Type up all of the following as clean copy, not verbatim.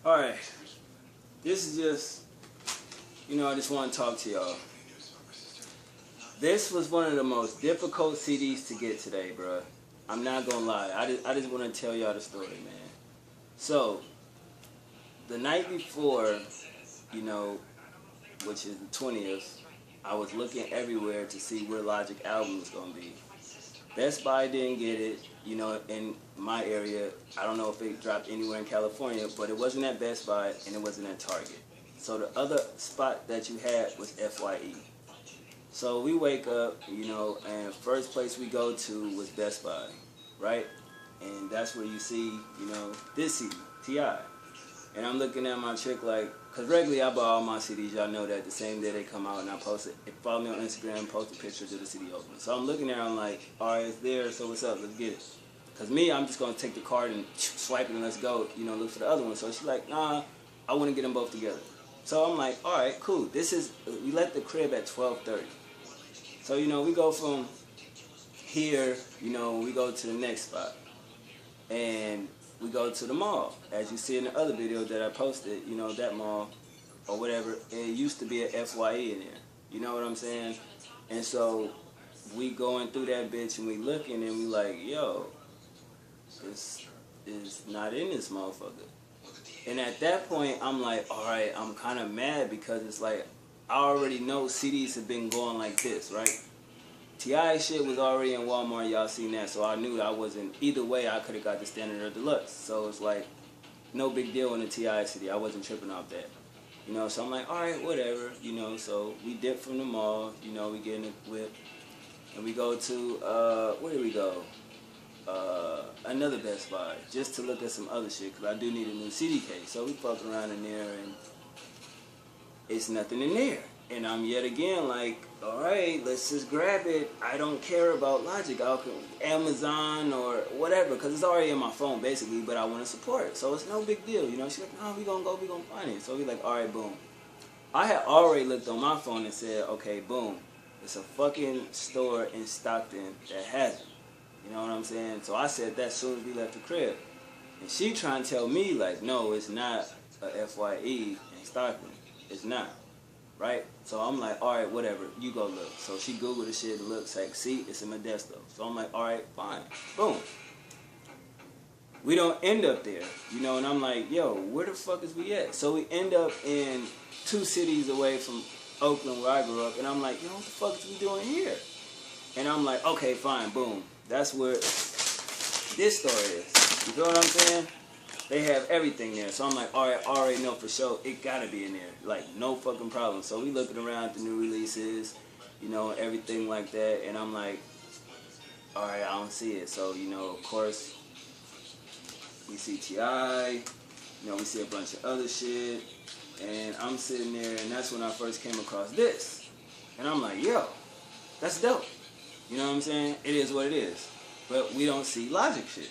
Alright, this is just, I just want to talk to y'all. This was one of the most difficult CDs to get today, bruh. I'm not gonna lie. I just want to tell y'all the story, man. So, the night before, which is the 20th, I was looking everywhere to see where Logic album was gonna be. Best Buy didn't get it, in my area. I don't know if it dropped anywhere in California, but it wasn't at Best Buy and it wasn't at Target. So the other spot that you had was FYE. So we wake up, and first place we go to was Best Buy, right? And that's where you see, this CD, T.I. And I'm looking at my chick like, because regularly I buy all my CDs, y'all know that, the same day they come out, and I post it. Follow me on Instagram, post the pictures of the CD opening. So I'm looking at her, I'm like, alright, it's there, so what's up, let's get it. Because me, I'm just going to take the card and swipe it and let's go, look for the other one. So she's like, nah, I want to get them both together. So I'm like, alright, cool. We left the crib at 12:30. So, we go from here, we go to the next spot. And we go to the mall. As you see in the other video that I posted, that mall or whatever, it used to be a FYE in there. You know what I'm saying? And so we going through that bitch and we looking and we like, yo, this is not in this motherfucker. And at that point, I'm like, alright, I'm kind of mad because it's like, I already know CDs have been going like this, right? T.I. shit was already in Walmart, y'all seen that, so I knew that I wasn't, either way I could have got the standard or deluxe. So it's like, no big deal in the T.I. CD, I wasn't tripping off that. So I'm like, alright, whatever, so we dip from the mall, we get in the whip, and we go to, where do we go? Another Best Buy, just to look at some other shit, because I do need a new CD case. So we fucking around in there, and it's nothing in there. And I'm yet again like, alright, let's just grab it. I don't care about Logic. I'll Amazon or whatever, because it's already in my phone basically, but I want to support it. So it's no big deal, She's like, no, we gonna find it. So we like, alright, boom. I had already looked on my phone and said, okay, boom. It's a fucking store in Stockton that has it. You know what I'm saying? So I said that as soon as we left the crib. And she trying to tell me like, no, it's not a FYE in Stockton. It's not. Right? So I'm like, alright, whatever, you go look. So she Googled the shit and looks like, see, it's in Modesto. So I'm like, alright, fine. Boom. We don't end up there, and I'm like, yo, where the fuck is we at? So we end up in 2 cities away from Oakland where I grew up, and I'm like, yo, what the fuck is we doing here? And I'm like, okay, fine, boom. That's where this store is. You feel what I'm saying? They have everything there. So I'm like, alright, I already know for sure it gotta be in there. Like, no fucking problem. So we looking around at the new releases, everything like that. And I'm like, alright, I don't see it. So, of course, we see T.I., we see a bunch of other shit. And I'm sitting there, and that's when I first came across this. And I'm like, yo, that's dope. You know what I'm saying? It is what it is. But we don't see Logic shit.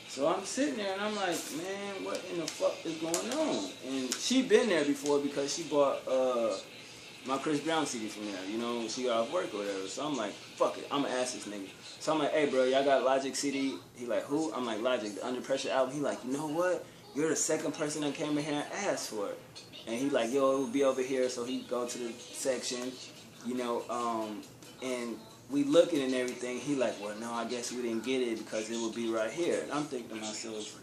So I'm sitting there and I'm like, man, what in the fuck is going on? And she been there before because she bought my Chris Brown CD from there. She got off work or whatever. So I'm like, fuck it, I'm gonna ask this nigga. So I'm like, hey bro, y'all got Logic CD? He like, who? I'm like, Logic, the Under Pressure album. He like, you know what? You're the second person that came in here and asked for it. And he like, yo, it will be over here. So he go to the section, and we looking and everything. He like, well, no, I guess we didn't get it because it would be right here. And I'm thinking to myself,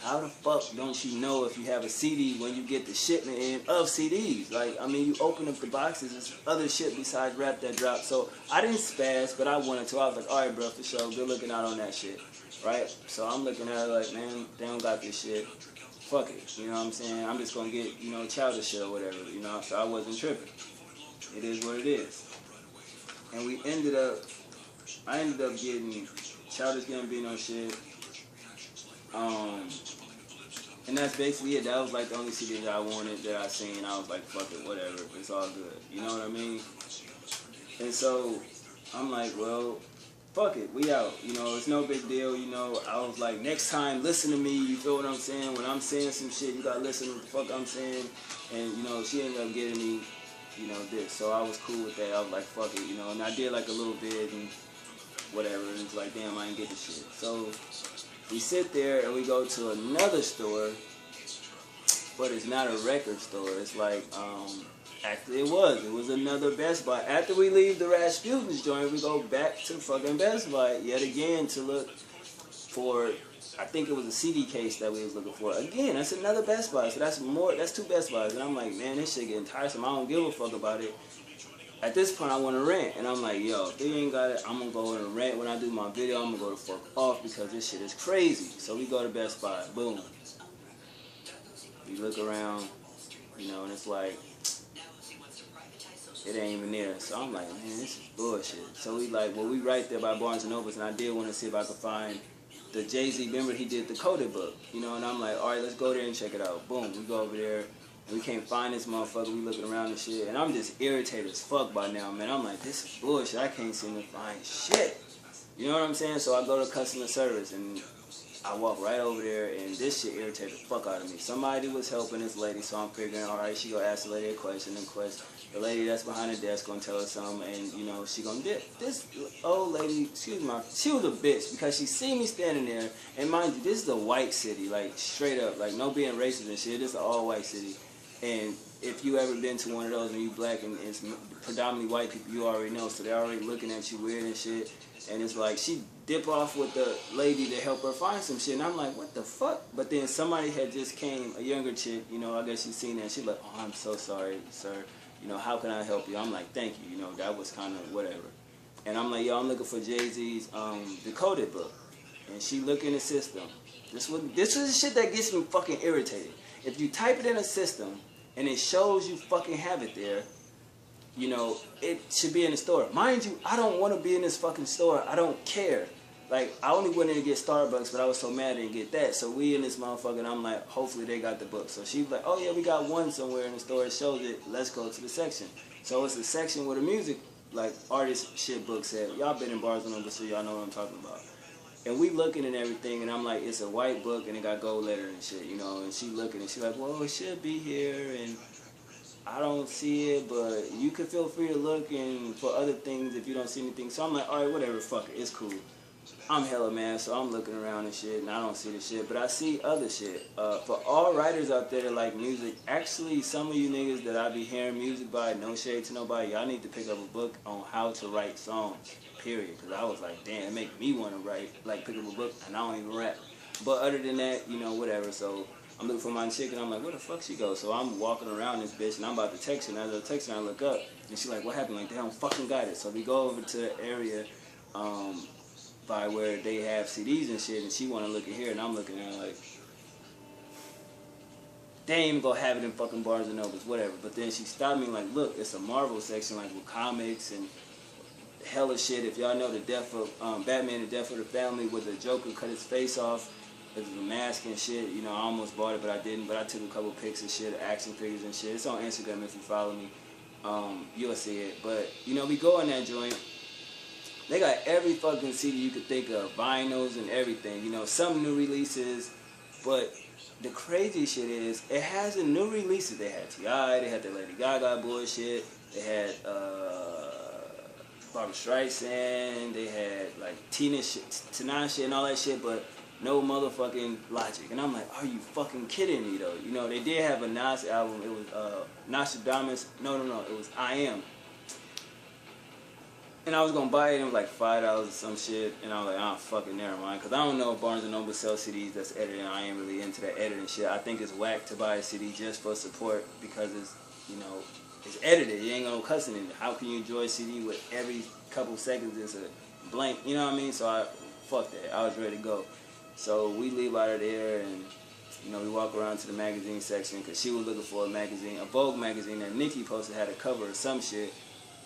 how the fuck don't you know if you have a CD when you get the shipment in of CDs? Like, I mean, you open up the boxes, there's other shit besides rap that dropped. So I didn't spaz, but I wanted to. I was like, alright, bro, for sure. Good looking out on that shit. Right? So I'm looking at her like, man, they don't got this shit. Fuck it. You know what I'm saying? I'm just gonna get, childish shit or whatever. So I wasn't tripping. It is what it is. And I ended up getting Childish Gambino shit. And that's basically it. That was like the only CD that I wanted, that I seen. I was like, fuck it, whatever. It's all good. You know what I mean? And so I'm like, well, fuck it, we out. It's no big deal. I was like, next time, listen to me. You feel what I'm saying? When I'm saying some shit, you gotta listen to what the fuck I'm saying. And, she ended up getting me, this. So I was cool with that. I was like, fuck it, and I did like a little bit and whatever. And it's like, damn, I didn't get the shit. So We sit there and we go to another store, but it's not a record store. It's like, actually it was another Best Buy. After we leave the Rasputin's joint, we go back to fucking Best Buy yet again to look for, I think it was a CD case that we was looking for. Again, that's another Best Buy. So that's 2 Best Buys. And I'm like, man, this shit getting tiresome. I don't give a fuck about it. At this point, I want to rent. And I'm like, yo, if they ain't got it, I'm going to go and rent. When I do my video, I'm going to go to fuck off because this shit is crazy. So we go to Best Buy. Boom. We look around, you know, and it's like, it ain't even there. So I'm like, man, this is bullshit. So we like, well, we right there by Barnes & Nobles, and I did want to see if I could find the Jay-Z, remember he did the Coded book, you know, and I'm like, all right, let's go there and check it out. Boom, we go over there, and we can't find this motherfucker. We looking around and shit, and I'm just irritated as fuck by now, man. I'm like, this is bullshit. I can't seem to find shit. You know what I'm saying? So I go to customer service, and I walk right over there, and this shit irritated the fuck out of me. Somebody was helping this lady, so I'm figuring, all right, she gonna ask the lady a question, and the lady that's behind the desk gonna tell her something, and, you know, she gonna dip. This old lady, excuse me, she was a bitch, because she seen me standing there, and mind you, this is a white city, like, straight up, like, no being racist and shit, this is an all-white city, and if you ever been to one of those and you black and it's predominantly white people, you already know, so they're already looking at you weird and shit, and it's like, she dip off with the lady to help her find some shit, and I'm like, what the fuck? But then somebody had just came, a younger chick, you know, I guess she seen that, and she like, oh, I'm so sorry, sir. You know, how can I help you? I'm like, thank you. You know, that was kind of whatever. And I'm like, yo, I'm looking for Jay-Z's Decoded book. And she look in the system. This is the shit that gets me fucking irritated. If you type it in a system and it shows you fucking have it there, you know, it should be in the store. Mind you, I don't want to be in this fucking store. I don't care. Like, I only went in to get Starbucks, but I was so mad I didn't get that. So we in this motherfucker, and I'm like, hopefully they got the book. So she's like, oh yeah, we got one somewhere in the store. It shows it. Let's go to the section. So it's a section where the music, like, artist shit books at. Y'all been in Barnes & Noble, so y'all know what I'm talking about. And we looking and everything, and I'm like, it's a white book, and it got gold letter and shit, you know. And she looking, and she like, well, it should be here, and I don't see it, but you can feel free to look and for other things if you don't see anything. So I'm like, all right, whatever, fuck it, it's cool. I'm hella mad, so I'm looking around and shit, and I don't see the shit, but I see other shit. For all writers out there that like music, actually, some of you niggas that I be hearing music by, no shade to nobody, y'all need to pick up a book on how to write songs, period. Because I was like, damn, it make me want to write, like, pick up a book, and I don't even rap. But other than that, you know, whatever. So I'm looking for my chick, and I'm like, where the fuck she go? So I'm walking around this bitch, and I'm about to text her, and as I text her, I look up, and she's like, what happened? Like, they don't fucking got it. So we go over to the area, by where they have CDs and shit, and she want to look at here, and I'm looking at her like, they ain't even gonna have it in fucking Barnes & Nobles, whatever. But then she stopped me like, look, it's a Marvel section, like, with comics and hella shit. If y'all know the death of Batman, the death of the family, where the Joker cut his face off with the mask and shit, you know, I almost bought it, but I didn't. But I took a couple pics and shit, action figures and shit. It's on Instagram if you follow me. You'll see it. But, you know, we go in that joint. They got every fucking CD you could think of, vinyls and everything. You know, some new releases, but the crazy shit is, it has the new releases. They had T.I., they had the Lady Gaga bullshit, they had Barbra Streisand, they had like Tina shit and all that shit, but no motherfucking Logic. And I'm like, are you fucking kidding me though? You know, they did have a Nas album. It was Nostradamus. No, it was I Am. And I was gonna buy it, and it was like $5 or some shit, and I was like, fucking never mind, because I don't know if Barnes & Noble sells CDs that's edited, and I ain't really into that editing shit. I think it's whack to buy a CD just for support, because it's, you know, it's edited, you ain't gonna cuss in it. How can you enjoy a CD with every couple seconds it's a blank, you know what I mean? So fuck that, I was ready to go. So we leave out of there, and, you know, we walk around to the magazine section, because she was looking for a magazine, a Vogue magazine that Nicki posted had a cover or some shit.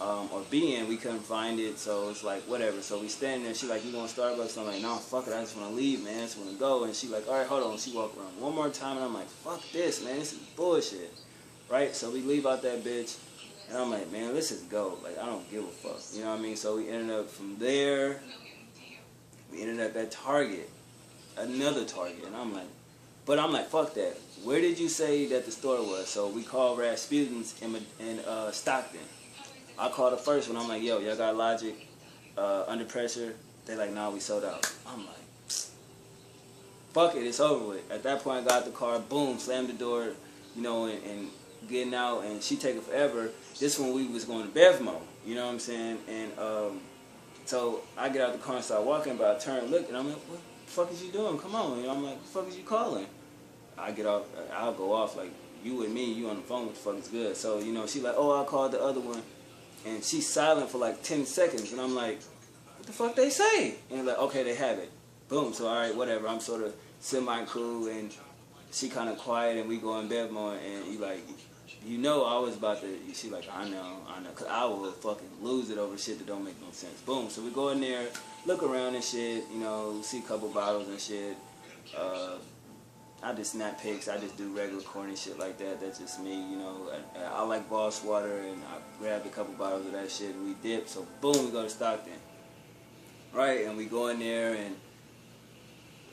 Or being, we couldn't find it, so it's like, whatever. So we stand there, she like, you going to Starbucks? I'm like, no, fuck it, I just want to leave, man, I just want to go. And she like, all right, hold on. She walked around one more time, and I'm like, fuck this, man, this is bullshit, right? So we leave out that bitch, and I'm like, man, let's just go. Like, I don't give a fuck, you know what I mean? So we ended up from there, we ended up at Target, another Target, and I'm like, fuck that. Where did you say that the store was? So we called Rasputin's in Stockton. I called the first one. I'm like, yo, y'all got Logic, Under Pressure? They like, nah, we sold out. I'm like, fuck it, it's over with. At that point, I got the car, boom, slammed the door, you know, and getting out, and she taking forever. This one we was going to Bevmo, you know what I'm saying? And so I get out the car and start walking, but I turn and look, and I'm like, what the fuck is you doing? Come on. And I'm like, what the fuck is you calling? I get off, I'll go off like, you with me, you on the phone, what the fuck is good? So, you know, she like, oh, I called the other one. And she's silent for like 10 seconds. And I'm like, what the fuck they say? And like, okay, they have it. Boom. So, all right, whatever. I'm sort of semi-cool, and she kind of quiet, and we go in bed more, and you like, you know I was about to, she like, I know. Because I will fucking lose it over shit that don't make no sense. Boom. So we go in there, look around and shit, you know, see a couple bottles and shit. I just snap pics. I just do regular corny shit like that. That's just me, you know. I like Boss Water, and I grabbed a couple bottles of that shit, and we dip. So boom, we go to Stockton, right? And we go in there, and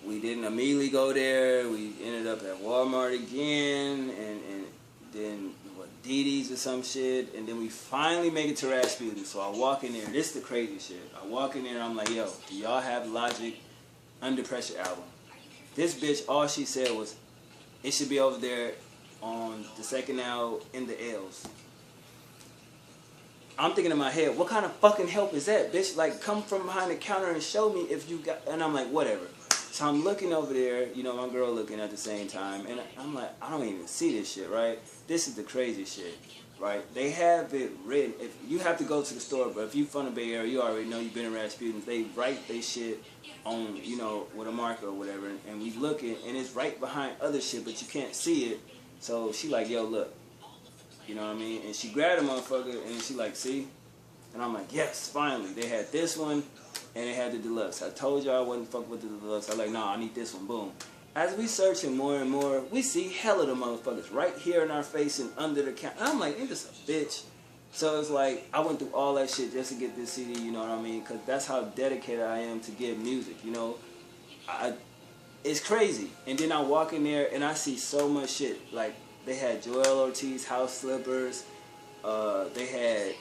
we didn't immediately go there. We ended up at Walmart again, and then what, DD's or some shit, and then we finally make it to Rasputin. So I walk in there. This is the crazy shit. I walk in there, and I'm like, yo, do y'all have Logic Under Pressure album? This bitch, all she said was, it should be over there on the second out in the L's. I'm thinking in my head, what kind of fucking help is that, bitch? Like, come from behind the counter and show me if you got... And I'm like, whatever. So I'm looking over there, you know, my girl looking at the same time, and I'm like, I don't even see this shit, right? This is the crazy shit, right? They have it written. If you have to go to the store, but if you from the Bay Area, you already know you've been in Rasputin's. They write they shit on, you know, with a marker or whatever, and we looking, and it's right behind other shit, but you can't see it. So she like, yo, look, you know what I mean? And she grabbed a motherfucker, and she like, see? And I'm like, yes, finally. They had this one, and they had the deluxe. I told y'all I wasn't fuck with the deluxe. I like, nah, I need this one, boom. As we searching more and more, we see hella the motherfuckers right here in our face and under the counter. I'm like, ain't this a bitch? So it's like, I went through all that shit just to get this CD, you know what I mean? Because that's how dedicated I am to get music, you know? It's crazy. And then I walk in there and I see so much shit. Like, they had Joel Ortiz House Slippers. They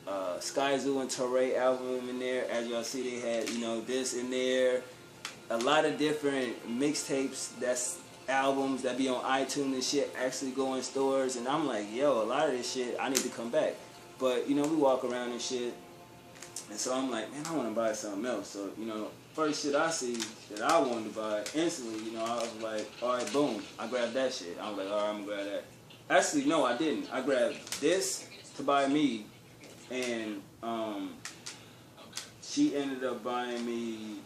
had Sky Zoo and Torre album in there. As y'all see, they had, you know, this in there. A lot of different mixtapes, that's albums that be on iTunes and shit, actually go in stores, and I'm like, yo, a lot of this shit, I need to come back. But, you know, we walk around and shit, and so I'm like, man, I want to buy something else. So, you know, first shit I see that I wanted to buy, instantly, you know, I was like, all right, boom, I grabbed that shit. I was like, all right, I'm going to grab that. Actually, no, I didn't. I grabbed this to buy me, and she ended up buying me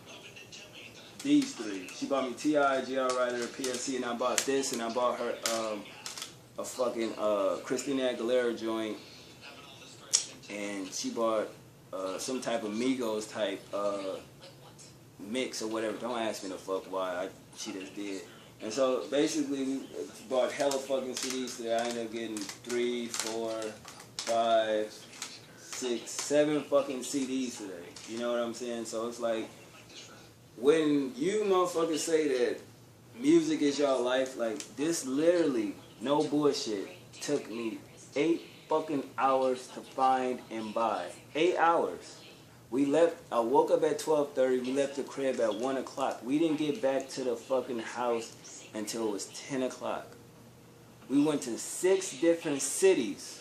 these three. She bought me T.I., G.R. Ryder, PFC, and I bought this, and I bought her a fucking Christina Aguilera joint, and she bought some type of Migos type mix or whatever. Don't ask me the fuck why. She just did. And so basically we bought hella fucking CDs today. I ended up getting 3, 4, 5, 6, 7 fucking CDs today. You know what I'm saying? So it's like, when you motherfuckers say that music is your life, like, this literally, no bullshit, took me 8 fucking hours to find and buy. 8 hours. We left, I woke up at 12:30, we left the crib at 1 o'clock. We didn't get back to the fucking house until it was 10 o'clock. We went to 6 different cities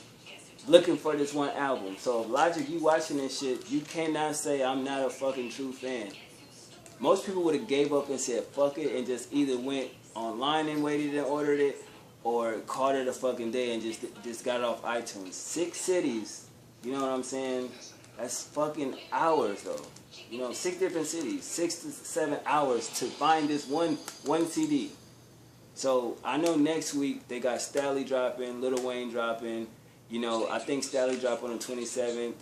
looking for this one album. So Logic, you watching this shit, you cannot say I'm not a fucking true fan. Most people would have gave up and said fuck it and just either went online and waited and ordered it, or called it a fucking day and just got it off iTunes. 6 cities, you know what I'm saying? That's fucking hours though. You know, 6 different cities, 6 to 7 hours to find this one CD. So I know next week they got Stally dropping, Lil Wayne dropping. You know, I think Stally drop on the 27th.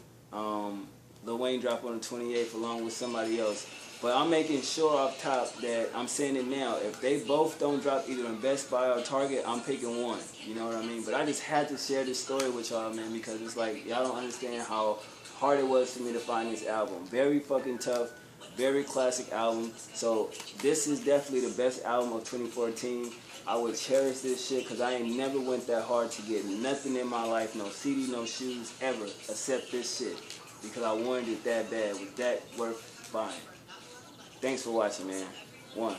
Lil Wayne drop on the 28th along with somebody else. But I'm making sure off top that I'm saying it now. If they both don't drop either in Best Buy or Target, I'm picking one. You know what I mean? But I just had to share this story with y'all, man, because it's like, y'all don't understand how hard it was for me to find this album. Very fucking tough. Very classic album. So this is definitely the best album of 2014. I would cherish this shit because I ain't never went that hard to get nothing in my life. No CD, no shoes, ever, except this shit. Because I wanted it that bad. It was that worth buying. Thanks for watching, man. 1.